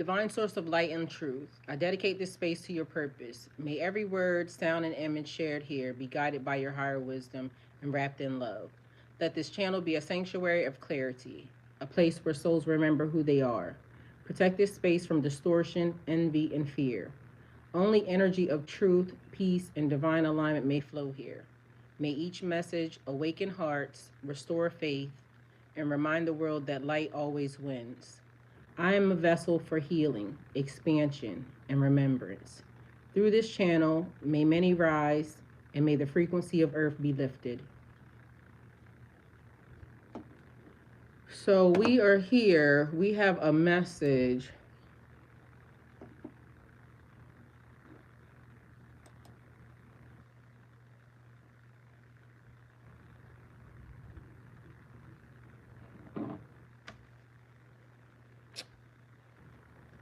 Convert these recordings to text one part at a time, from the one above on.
Divine source of light and truth, I dedicate this space to your purpose. May every word, sound, and image shared here be guided by your higher wisdom and wrapped in love. Let this channel be a sanctuary of clarity, a place where souls remember who they are. Protect this space from distortion, envy, and fear. Only energy of truth, peace, and divine alignment may flow here. May each message awaken hearts, restore faith, and remind the world that light always wins. I am a vessel for healing, expansion, and remembrance. Through this channel, may many rise, and may the frequency of earth be lifted. So we are here. We have a message.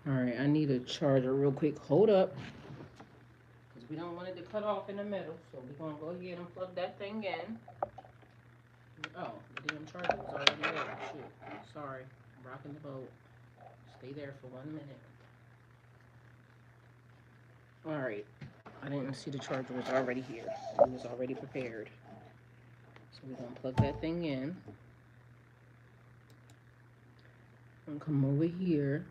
All right, I need a charger real quick. Hold up. Because we don't want it to cut off in the middle. So we're going to go ahead and plug that thing in. Oh, the damn charger was already there. Shit. Sorry. I'm rocking the boat. Stay there for 1 minute. All right. I didn't see the charger was already here. It was already prepared. So we're going to plug that thing in. I'm going to come over here.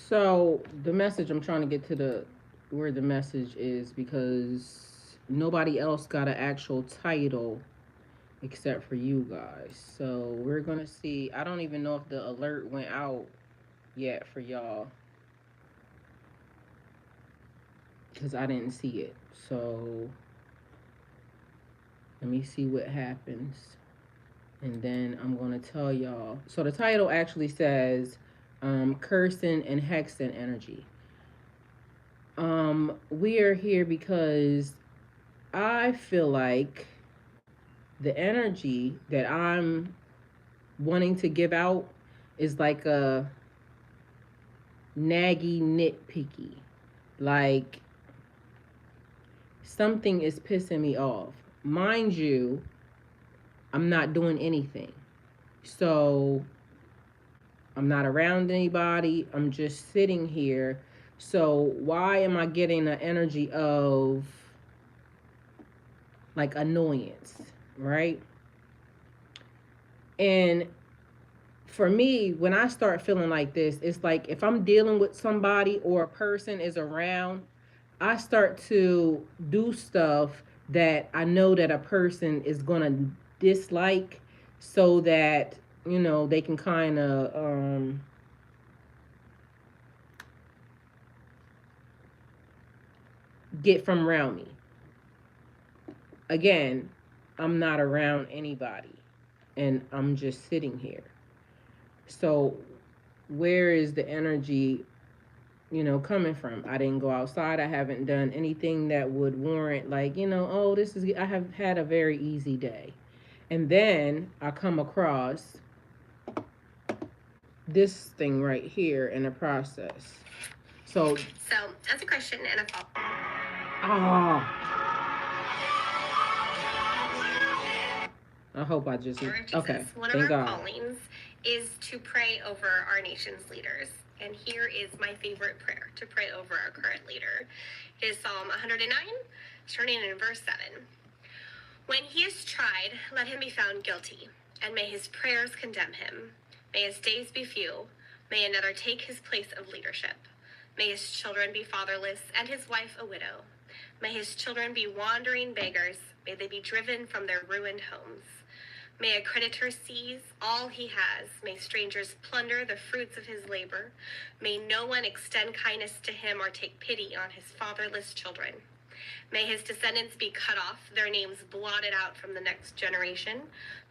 So the message, I'm trying to get to where the message is, because nobody else got an actual title except for you guys. So we're going to see. I don't even know if the alert went out yet for y'all, because I didn't see it. So let me see what happens. And then I'm going to tell y'all. So the title actually says cursing and hexing energy. We are here because I feel like the energy that I'm wanting to give out is like a naggy, nitpicky. Like something is pissing me off. Mind you, I'm not doing anything. So I'm not around anybody. I'm just sitting here. So why am I getting the energy of like annoyance, right? And for me, when I start feeling like this, it's like if I'm dealing with somebody or a person is around, I start to do stuff that I know that a person is going to dislike, so that, you know, they can kind of get from around me. Again, I'm not around anybody and I'm just sitting here. So where is the energy, you know, coming from? I didn't go outside. I haven't done anything that would warrant, like, you know, oh, this is, I have had a very easy day. And then I come across this thing right here in the process. So as a Christian and a follower. I hope I just, okay, one of our callings is to pray over our nation's leaders. And here is my favorite prayer to pray over our current leader. It is Psalm 109, starting in verse 7. When he is tried, let him be found guilty, and may his prayers condemn him. May his days be few. May another take his place of leadership. May his children be fatherless, and his wife a widow. May his children be wandering beggars. May they be driven from their ruined homes. May a creditor seize all he has. May strangers plunder the fruits of his labor. May no one extend kindness to him or take pity on his fatherless children. May his descendants be cut off, their names blotted out from the next generation.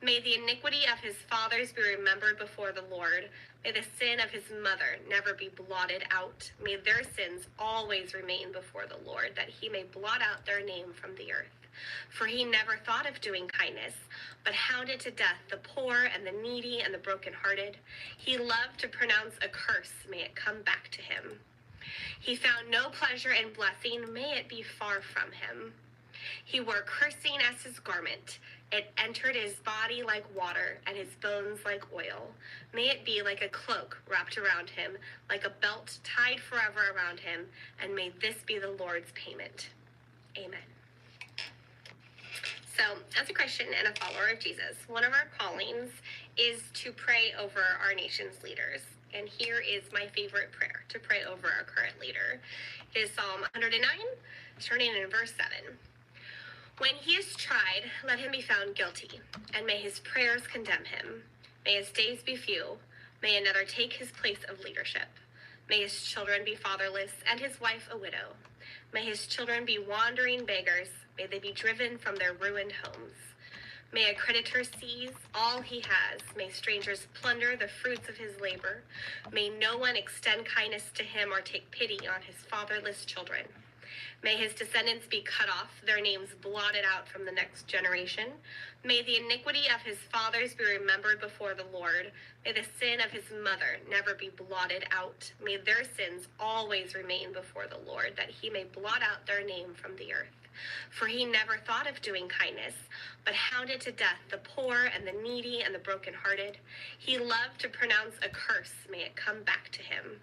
May the iniquity of his fathers be remembered before the Lord. May the sin of his mother never be blotted out. May their sins always remain before the Lord, that he may blot out their name from the earth. For he never thought of doing kindness, but hounded to death the poor and the needy and the brokenhearted. He loved to pronounce a curse. May it come back to him. He found no pleasure in blessing. May it be far from him. He wore cursing as his garment. It entered his body like water, and his bones like oil. May it be like a cloak wrapped around him, like a belt tied forever around him, and may this be the Lord's payment. Amen. So, as a Christian and a follower of Jesus, one of our callings is to pray over our nation's leaders. And here is my favorite prayer to pray over our current leader. It is Psalm 109, turning in verse 7. When he is tried, let him be found guilty, and may his prayers condemn him. May his days be few. May another take his place of leadership. May his children be fatherless, and his wife a widow. May his children be wandering beggars. May they be driven from their ruined homes. May a creditor seize all he has. May strangers plunder the fruits of his labor. May no one extend kindness to him or take pity on his fatherless children. May his descendants be cut off, their names blotted out from the next generation. May the iniquity of his fathers be remembered before the Lord. May the sin of his mother never be blotted out. May their sins always remain before the Lord, that he may blot out their name from the earth. For he never thought of doing kindness, but hounded to death the poor and the needy and the brokenhearted. He loved to pronounce a curse. May it come back to him.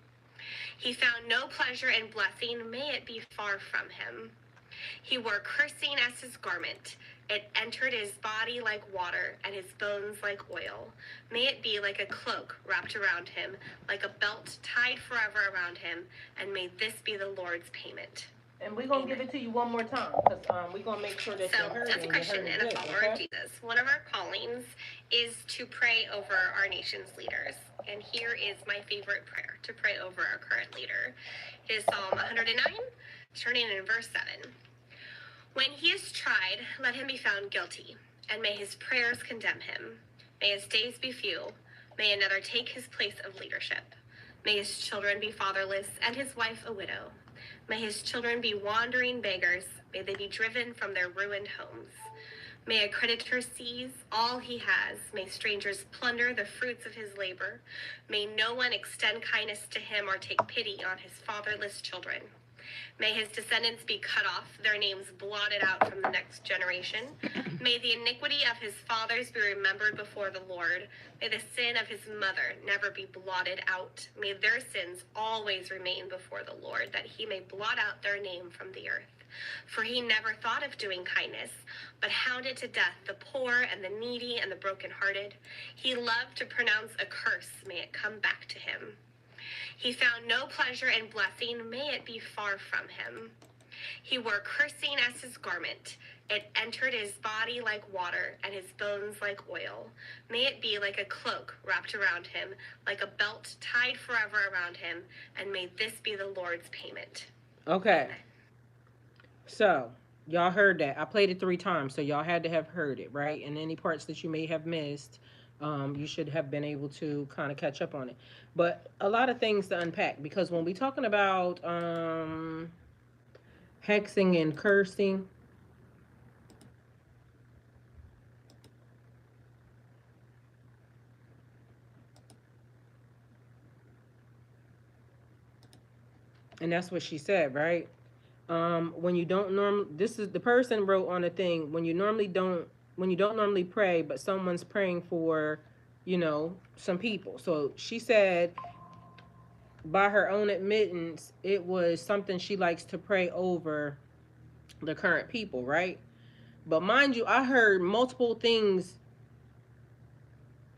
He found no pleasure in blessing. May it be far from him. He wore cursing as his garment. It entered his body like water, and his bones like oil. May it be like a cloak wrapped around him, like a belt tied forever around him, and may this be the Lord's payment. And we're going to give it to you one more time, because we're going to make sure that you're heard. So, as a Christian and a follower of Jesus, one of our callings is to pray over our nation's leaders. And here is my favorite prayer to pray over our current leader. It is Psalm 109, turning in verse 7. When he is tried, let him be found guilty, and may his prayers condemn him. May his days be few. May another take his place of leadership. May his children be fatherless, and his wife a widow. May his children be wandering beggars. May they be driven from their ruined homes. May a creditor seize all he has. May strangers plunder the fruits of his labor. May no one extend kindness to him or take pity on his fatherless children. May his descendants be cut off, their names blotted out from the next generation. May the iniquity of his fathers be remembered before the Lord. May the sin of his mother never be blotted out. May their sins always remain before the Lord, that he may blot out their name from the earth. For he never thought of doing kindness, but hounded to death the poor and the needy and the brokenhearted. He loved to pronounce a curse. May it come back to him. He found no pleasure in blessing. May it be far from him. He wore cursing as his garment. It entered his body like water, and his bones like oil. May it be like a cloak wrapped around him, like a belt tied forever around him, and may this be the Lord's payment. Okay. So, y'all heard that. I played it 3 times, so y'all had to have heard it, right? And any parts that you may have missed, you should have been able to kind of catch up on it. But a lot of things to unpack, because when we talking about hexing and cursing, and that's what she said, right? When you don't this is the person wrote on a thing, when you don't normally pray, but someone's praying for, some people. So she said, by her own admittance, it was something she likes to pray over the current people, right? But mind you, I heard multiple things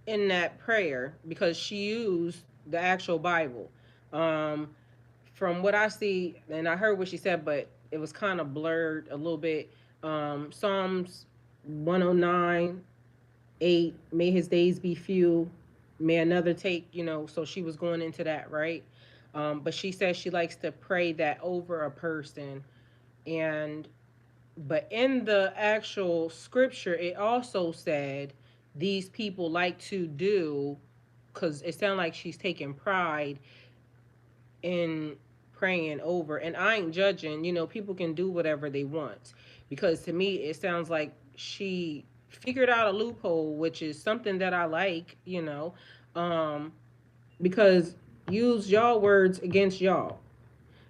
in that prayer, because she used the actual Bible. From what I see, and I heard what she said, but it was kind of blurred a little bit. Psalms 109, 8, may his days be few, may another take, so she was going into that, right? But she says she likes to pray that over a person. But in the actual scripture, it also said these people like to do, because it sounds like she's taking pride in praying over. And I ain't judging, people can do whatever they want. Because to me, it sounds like she figured out a loophole, which is something that I like, because use y'all words against y'all.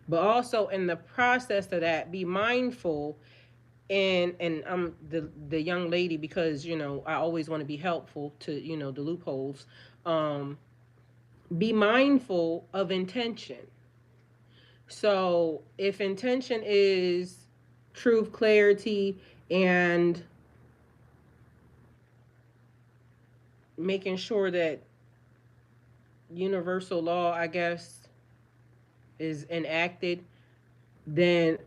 But also in the process of that, be mindful And I'm the young lady because I always want to be helpful to the loopholes. Um, be mindful of intention. So if intention is truth, clarity, and making sure that universal law, I guess, is enacted, then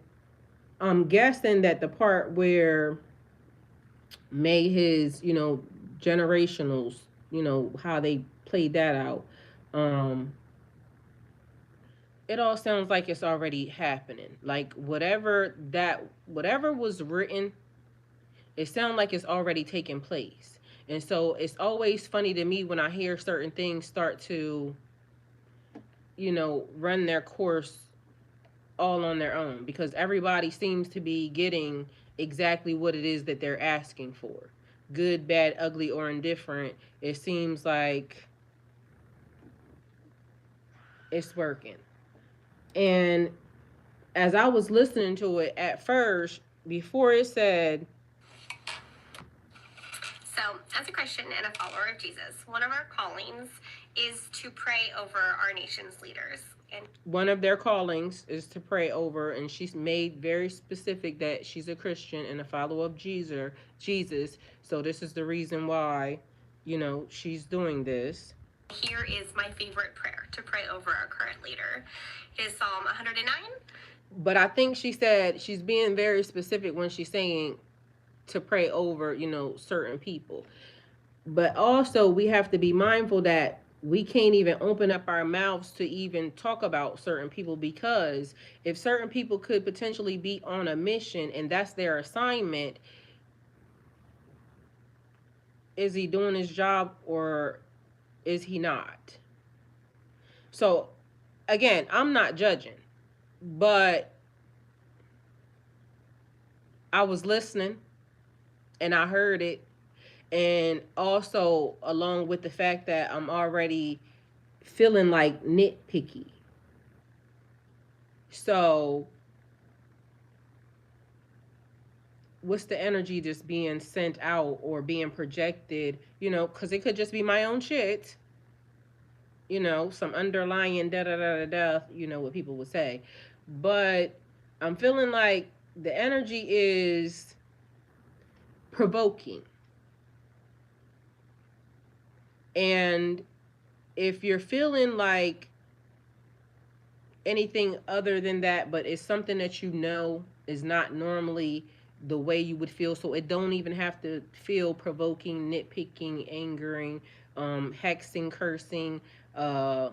I'm guessing that the part where made his, generationals, how they played that out, um, it all sounds like it's already happening. Like whatever was written, it sounds like it's already taking place. And so it's always funny to me when I hear certain things start to, run their course all on their own because everybody seems to be getting exactly what it is that they're asking for. Good, bad, ugly, or indifferent. It seems like it's working. And as I was listening to it at first, before it said, So, as a Christian and a follower of Jesus, one of our callings is to pray over our nation's leaders. And one of their callings is to pray over, and she's made very specific that she's a Christian and a follower of Jesus. So this is the reason why, she's doing this. Here is my favorite prayer to pray over our current leader. It is Psalm 109. But I think she said she's being very specific when she's saying to pray over, certain people. But also, we have to be mindful that we can't even open up our mouths to even talk about certain people because if certain people could potentially be on a mission and that's their assignment, is he doing his job or is he not? So, again, I'm not judging, but I was listening and I heard it. And also, along with the fact that I'm already feeling like nitpicky. So, what's the energy just being sent out or being projected? Because it could just be my own shit, some underlying da da da da da, what people would say. But I'm feeling like the energy is provoking. And if you're feeling like anything other than that, but it's something that is not normally the way you would feel, so it don't even have to feel provoking, nitpicking, angering, hexing, cursing, uh,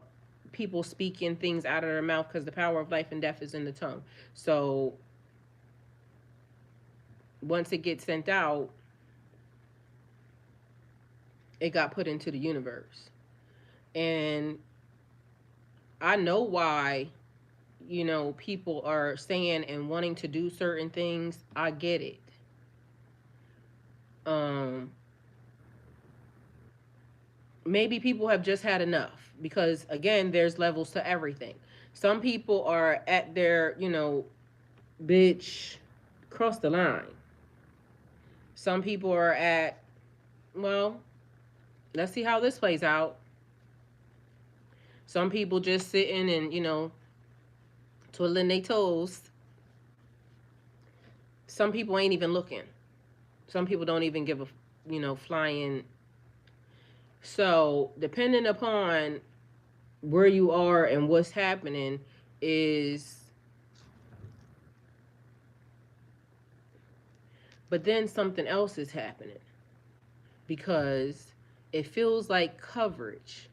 people speaking things out of their mouth because the power of life and death is in the tongue. So once it gets sent out, it got put into the universe. And I know why people are saying and wanting to do certain things. I get it. Um, maybe people have just had enough because again, there's levels to everything. Some people are at their, bitch, cross the line. Some people are at, well, let's see how this plays out. Some people just sitting and, twiddling their toes. Some people ain't even looking. Some people don't even give a, flying. So, depending upon where you are and what's happening, is. But then something else is happening because it feels like coverage.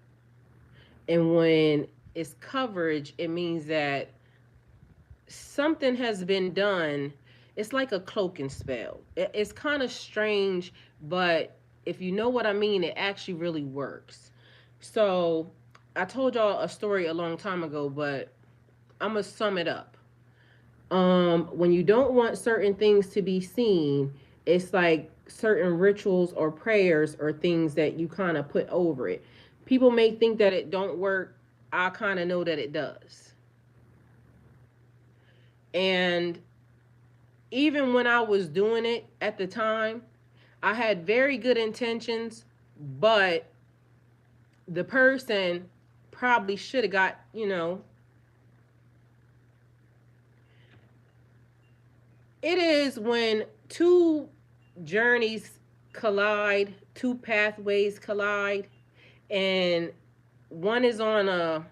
And when it's coverage, it means that something has been done. It's like a cloak and spell. It's kind of strange, but if you know what I mean, it actually really works. So I told y'all a story a long time ago, but I'm gonna sum it up. When you don't want certain things to be seen, it's like certain rituals or prayers or things that you kind of put over it. People may think that it don't work. I kind of know that it does. And even when I was doing it at the time, I had very good intentions, but the person probably should have got, it is when two journeys collide, two pathways collide, and one is on a,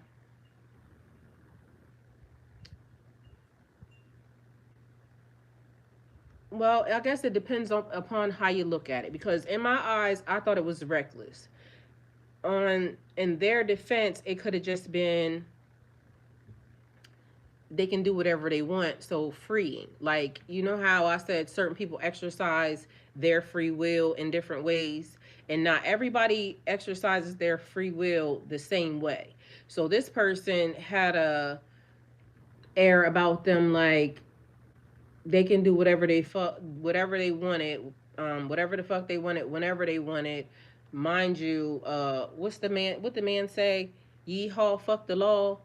well, I guess it depends upon how you look at it, because in my eyes I thought it was reckless. On in their defense, it could have just been they can do whatever they want, so freeing. Like, you know how I said certain people exercise their free will in different ways, and not everybody exercises their free will the same way. So this person had a air about them, like they can do whatever they wanted, whatever the fuck they wanted, whenever they wanted. Mind you, what the man say? Yeehaw, fuck the law.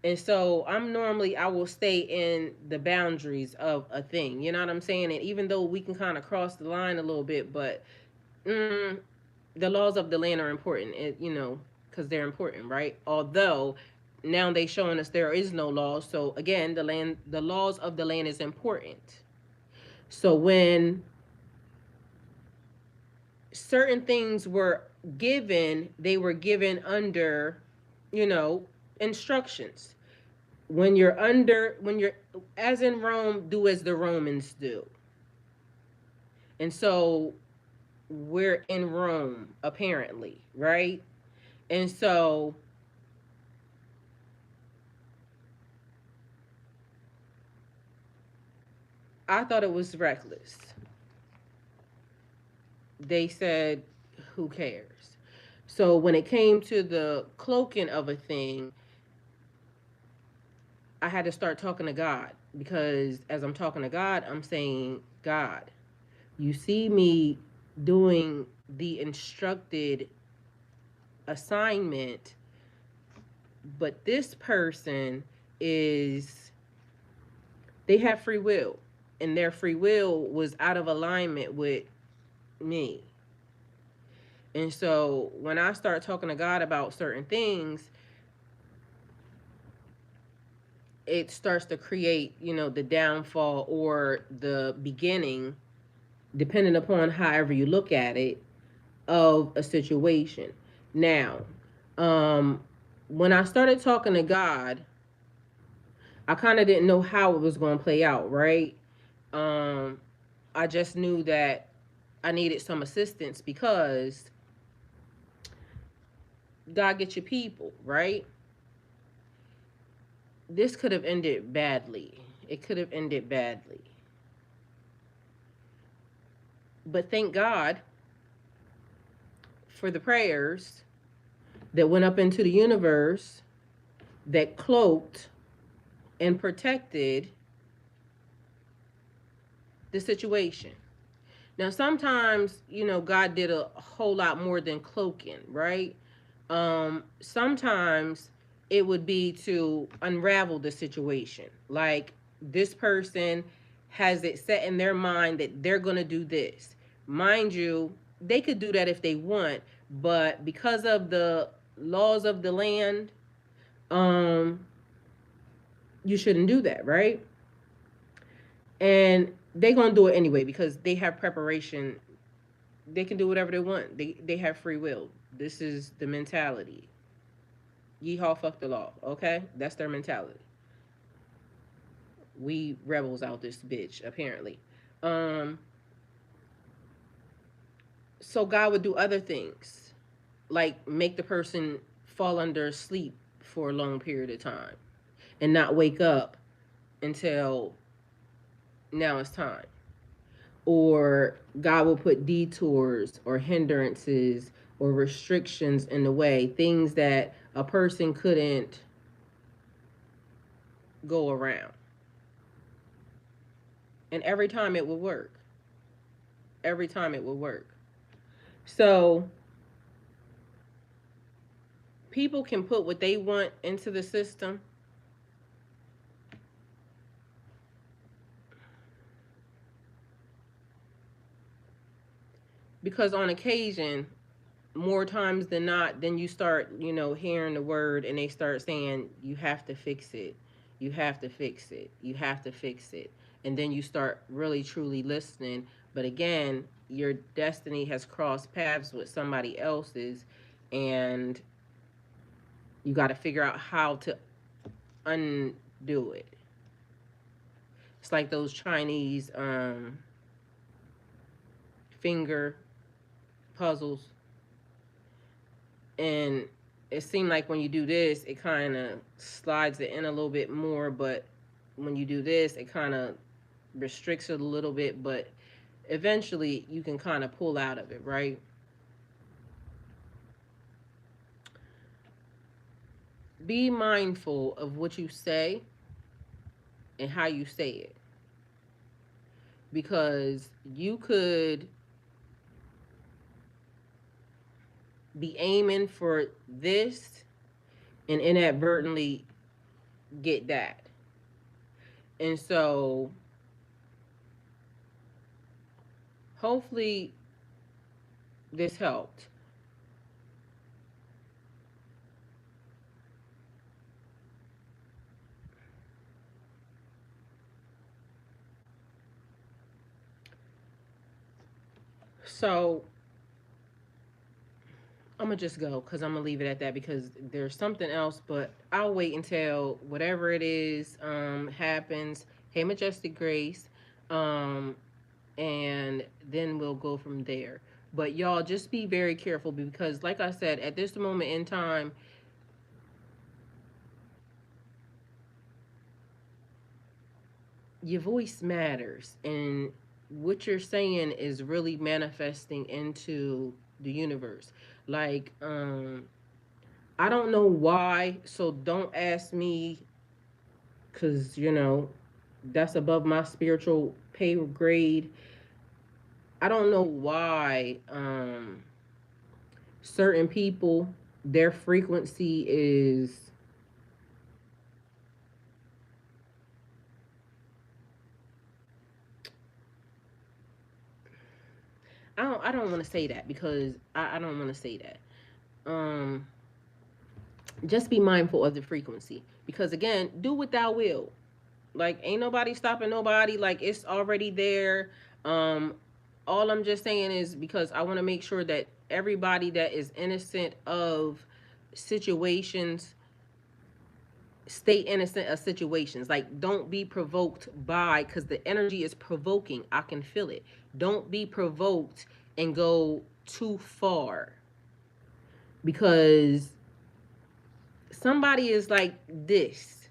And so I will stay in the boundaries of a thing. You know what I'm saying? And even though we can kind of cross the line a little bit, but mm, the laws of the land are important. Because they're important, right? Although now they showing us there is no law. So again, the laws of the land is important. So when certain things were given, they were given under, you know, instructions. When you're, as in Rome, do as the Romans do. And so we're in Rome, apparently, right? And so I thought it was reckless. They said, who cares? So when it came to the cloaking of a thing, I had to start talking to God, because as I'm talking to God, I'm saying, God, you see me doing the instructed assignment, but this person is, they have free will, and their free will was out of alignment with me. And so when I start talking to God about certain things, it starts to create, the downfall or the beginning, depending upon however you look at it, of a situation. Now, um, when I started talking to God, I kind of didn't know how it was going to play out, right? Um, I just knew that I needed some assistance, because God get your people, right? This could have ended badly. It could have ended badly. But thank God for the prayers that went up into the universe, that cloaked and protected the situation. Now, sometimes, God did a whole lot more than cloaking, right? Sometimes it would be to unravel the situation. Like, this person has it set in their mind that they're going to do this. Mind you, they could do that if they want, but because of the laws of the land, um, you shouldn't do that, right? And they're going to do it anyway, because they have preparation. They can do whatever they want. They have free will. This is the mentality. Yeehaw, fuck the law. Okay, that's their mentality. We rebels out this bitch, apparently. Um, so God would do other things, like make the person fall under sleep for a long period of time and not wake up until now it's time. Or God will put detours or hindrances or restrictions in the way, things that a person couldn't go around. And every time it would work. Every time it would work. So people can put what they want into the system, because on occasion, more times than not, then you start, hearing the word and they start saying, you have to fix it. You have to fix it. You have to fix it. And then you start really truly listening. But again, your destiny has crossed paths with somebody else's, and you got to figure out how to undo it. It's like those Chinese finger puzzles, and it seemed like when you do this, it kind of slides it in a little bit more, but when you do this, it kind of restricts it a little bit, but eventually you can kind of pull out of it, right? Be mindful of what you say and how you say it, because you could be aiming for this and inadvertently get that. And so hopefully this helped. So I'm gonna just go because I'm gonna leave it at that, because there's something else, but I'll wait until whatever it is happens. Hey, Majestic Grace, um, and then we'll go from there. But y'all just be very careful, because, like I said, at this moment in time, your voice matters, and what you're saying is really manifesting into the universe. Like, I don't know why, so don't ask me, because, that's above my spiritual pay grade. I don't know why certain people, their frequency is, I don't want to say that, because I don't want to say that. Um just be mindful of the frequency, because again, do what thou will. Like, ain't nobody stopping nobody. Like, it's already there. Um, all I'm just saying is, because I want to make sure that everybody that is innocent of situations stay innocent of situations. Like, don't be provoked by, because the energy is provoking. I can feel it. Don't be provoked and go too far, because somebody is like this,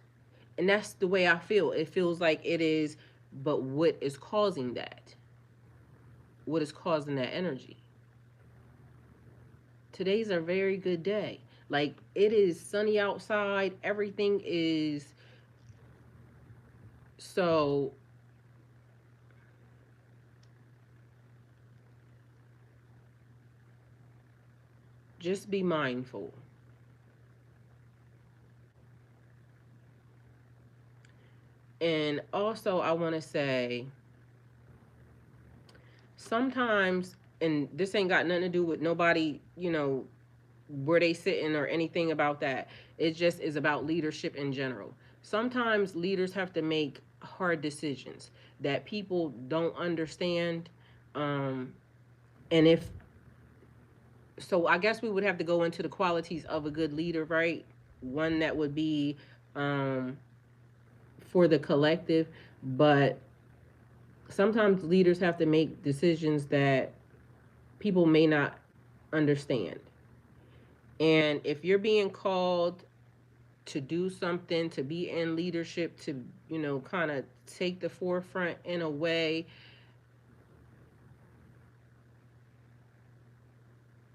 and that's the way I feel. It feels like it is, but what is causing that? What is causing that energy? Today's a very good day. Like, it is sunny outside. Everything is, so just be mindful. And also, I want to say, sometimes, and this ain't got nothing to do with nobody, where they sitting or anything about that. It just is about leadership in general. Sometimes leaders have to make hard decisions that people don't understand. Um, and if so, I guess we would have to go into the qualities of a good leader, right? One that would be um, for the collective, but sometimes leaders have to make decisions that people may not understand. And if you're being called to do something, to be in leadership, to, kind of take the forefront in a way,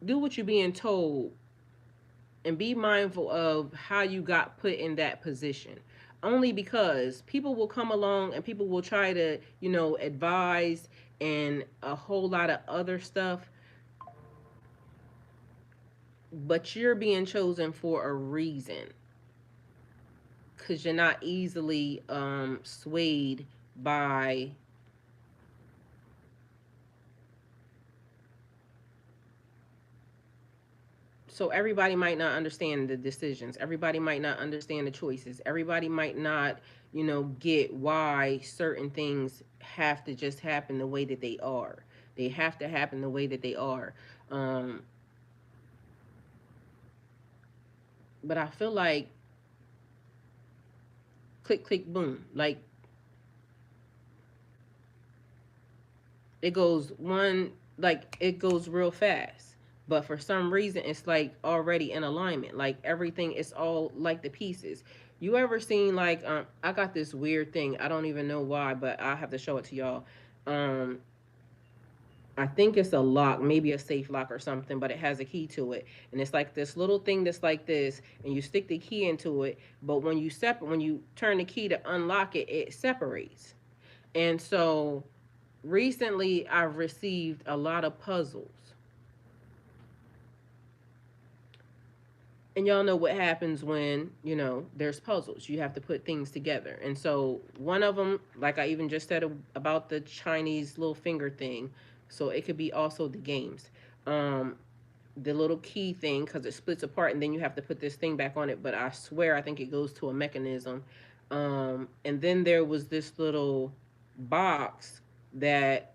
do what you're being told, and be mindful of how you got put in that position. Only because people will come along and people will try to, advise and a whole lot of other stuff, but you're being chosen for a reason, because you're not easily swayed by So everybody might not understand the decisions. Everybody might not understand the choices. Everybody might not, get why certain things have to just happen the way that they are. They have to happen the way that they are. Um, but I feel like click, click, boom. Like it goes one, like it goes real fast. But for some reason, it's like already in alignment. Like everything is all like the pieces. You ever seen like I got this weird thing. I don't even know why, but I have to show it to y'all. Um, I think it's a lock, maybe a safe lock or something, but it has a key to it, and it's like this little thing that's like this, and you stick the key into it. But when you turn the key to unlock it, it separates. And so recently, I've received a lot of puzzles, and y'all know what happens when there's puzzles. You have to put things together, and so one of them, like I even just said about the Chinese little finger thing, so it could be also the games. Um, the little key thing because it splits apart and then you have to put this thing back on it. But I swear I think it goes to a mechanism. And then there was this little box that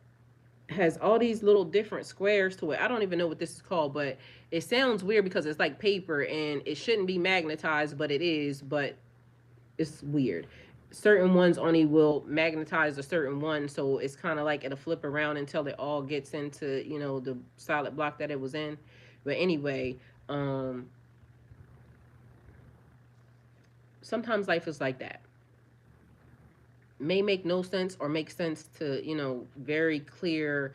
has all these little different squares to it. I don't even know what this is called, but it sounds weird because it's like paper and it shouldn't be magnetized, but it is. But it's weird. Certain ones only will magnetize a certain one, so it's kind of like it'll flip around until it all gets into the solid block that it was in. But anyway, sometimes life is like that. May make no sense or make sense to very clear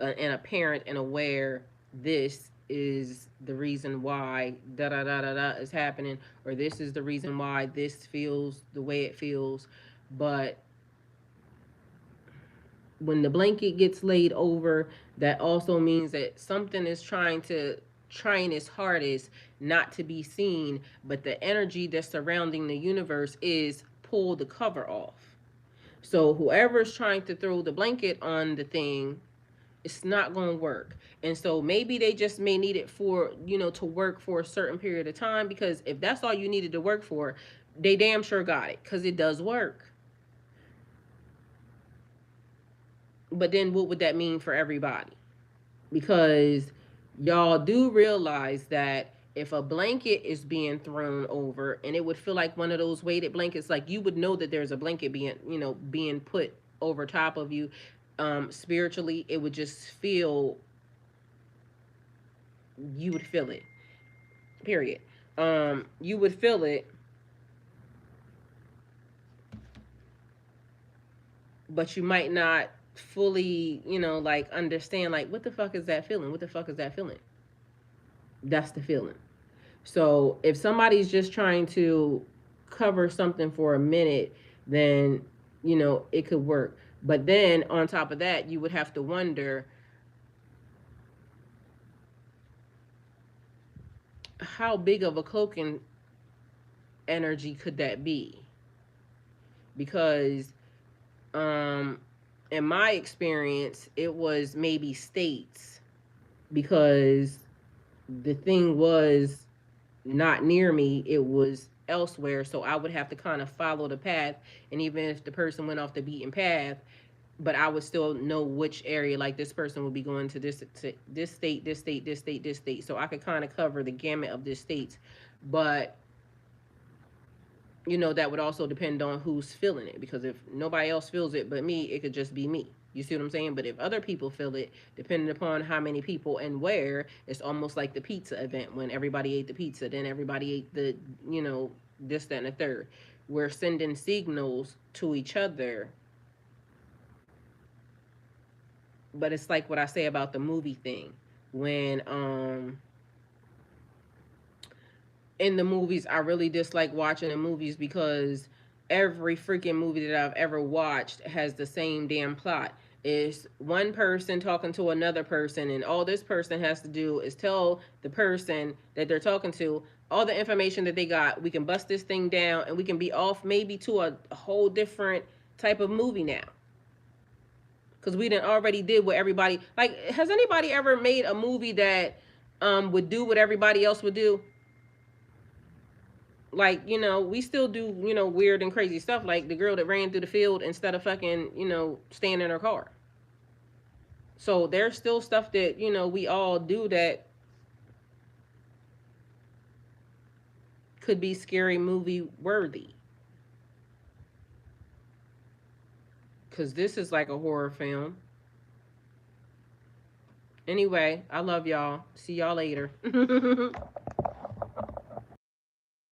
and apparent and aware. This is the reason why da da da da da is happening, or this is the reason why this feels the way it feels. But when the blanket gets laid over, that also means that something is trying its hardest not to be seen, but the energy that's surrounding the universe is pull the cover off. So whoever's trying to throw the blanket on the thing, it's not going to work. And so maybe they just may need it for to work for a certain period of time, because if that's all you needed to work for, they damn sure got it, because it does work. But then what would that mean for everybody? Because y'all do realize that if a blanket is being thrown over, and it would feel like one of those weighted blankets, like you would know that there's a blanket being put over top of you. Spiritually, it would just feel, you would feel it, period. You would feel it, but you might not fully like understand, like, what the fuck is that feeling, what the fuck is that feeling. That's the feeling. So if somebody's just trying to cover something for a minute, then it could work. But then on top of that, you would have to wonder, how big of a cloaking energy could that be? Because in my experience, it was maybe states, because the thing was not near me, it was elsewhere. So I would have to kind of follow the path. And even if the person went off the beaten path, but I would still know which area, like this person would be going to this state, this state, this state, this state. So I could kind of cover the gamut of the states. But that would also depend on who's feeling it, because if nobody else feels it but me, it could just be me. You see what I'm saying? But if other people feel it, depending upon how many people and where, it's almost like the pizza event. When everybody ate the pizza, then everybody ate the, this, that, and the third. We're sending signals to each other. But it's like what I say about the movie thing. When in the movies, I really dislike watching the movies, because every freaking movie that I've ever watched has the same damn plot. It's one person talking to another person, and all this person has to do is tell the person that they're talking to all the information that they got. We can bust this thing down, and we can be off maybe to a whole different type of movie now. Because we done already did what everybody, like, has anybody ever made a movie that would do what everybody else would do. Like, we still do, weird and crazy stuff, like the girl that ran through the field instead of fucking, staying in her car. So there's still stuff that, we all do that could be scary movie worthy. Because this is like a horror film. Anyway, I love y'all. See y'all later.